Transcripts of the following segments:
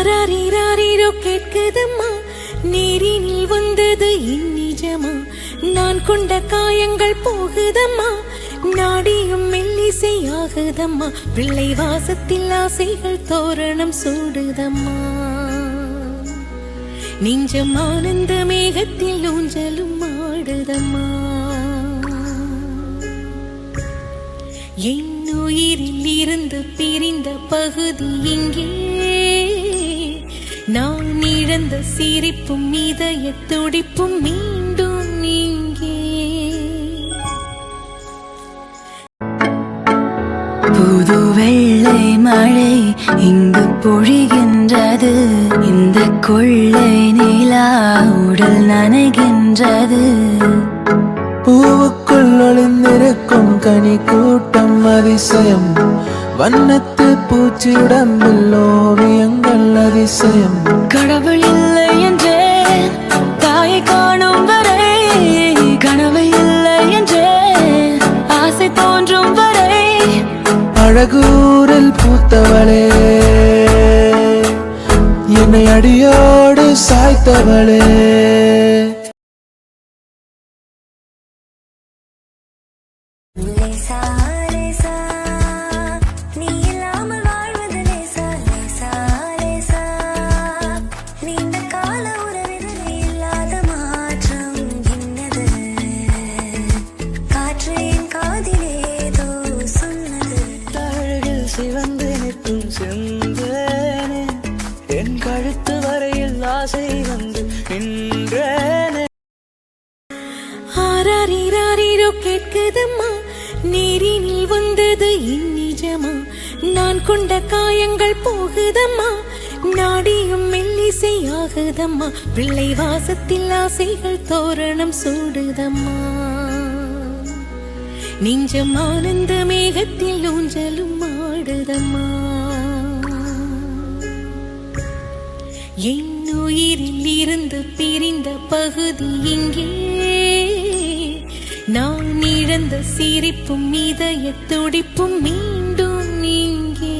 ஆராரீராரீரோ கேட்குதம்மா, நீரினில் வந்தது இந்நிஜமா, நான் கொண்ட காயங்கள் போகுதம்மா, நாடியும் மெல்லிசையாகுதம்மா, பிள்ளை வாசத்தில் ஆசைகள் தோரணம் சூடுதம்மா, நெஞ்சம் ஆனந்த மேகத்தில் ஊஞ்சலும் ஆடுதம்மா, என் உயிரில் இருந்து பிரிந்த பகுதி இங்கே, நான் இழந்த சிரிப்பும் இதய துடிப்பும் மீண்டும் இங்கே. புது வெள்ளை மழை இங்கு பொழிகின்றது, இந்த கொள்ளை நிலா உடல் நனைகின்றது, பூவுக்குள் ஒளிந்திருக்கும் கனி கூட்டம் அதிசயம், வண்ணத்து பூச்சி உடம்பில் ஓவியங்கள் அதிசயம். கடவுள் இல்லை என்றேன் தாயை காணும் வரை, கனவு இல்லை என்றேன் ஆசை தோன்றும் வரை, அழகூரில் பூத்தவளே என்னை அடியோடு சாய்த்தவளே. சிவந்து நிற்கும் செந்தேனே, என் கழுத்து வரையில் ஆசை வந்து நின்றேனே. ஆராரீராரீரோ கேட்குதம்மா, நீரினில் வந்தது இந்நிஜமா, நான் கொண்ட காயங்கள் போகுதம்மா, நாடியும் மெல்லிசையாகுதம்மா, பிள்ளை வாசத்தில் ஆசைகள் தோரணம் சூடுதம்மா, நெஞ்சம் ஆனந்த மேகத்தில் ஊஞ்சலும் ஆடுதம்மா, என் உயிரில் இருந்து பிரிந்த பகுதி இங்கே, நான் இழந்த சிரிப்பும் இதய துடிப்பும் மீண்டும் இங்கே.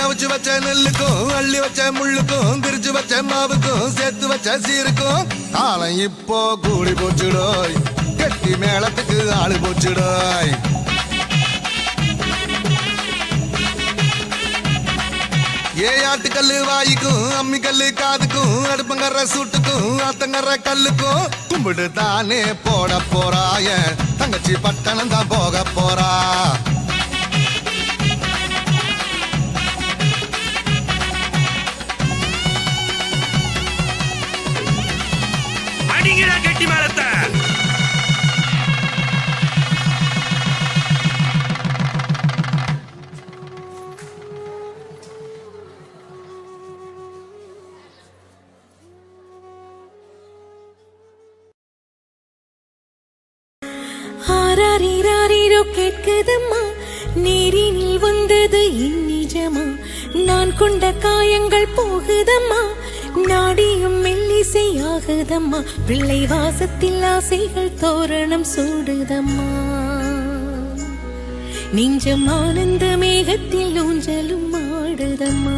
அவிச்சு வச்ச நெல்லுக்கும் அள்ளி வச்ச முள்ளுக்கும் பிரிச்சு வச்ச மாவுக்கும் சேர்த்து வச்ச சீருக்கும் காலம் இப்போ கூடி போச்சுடோய், கட்டி மேளத்துக்கு ஆளு போச்சுடோய். ஆட்டுக்கல்லு வாய்க்கும் அம்மி கல்லு காதுக்கும் அடுப்பங்கற சூட்டுக்கும் ஆத்தங்கற கல்லுக்கும் கும்பிடு தானே போட போறாய, தங்கச்சி பட்டணம் தான் போக போறா. கட்டி மேளத்தை ஆராரீராரீரோ கேட்குதம்மா, நீரினில் வந்தது இந்நிஜமா, நான் கொண்ட காயங்கள் போகுதம்மா, நாடியும் மெல்லிசையாகுதம்மா, பிள்ளை வாசத்தில் ஆசைகள் தோரணம் சூடுதம்மா, நெஞ்சம் ஆனந்த மேகத்தில் ஊஞ்சலும் ஆடுதம்மா,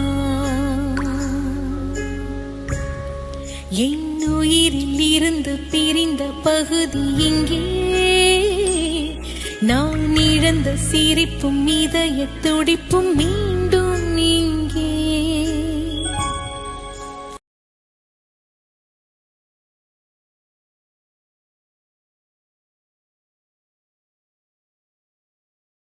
என் உயிரில் இருந்து பிரிந்த பகுதி இங்கே, நான் இழந்த சிரிப்பும் இதய துடிப்பும் மீண்டும்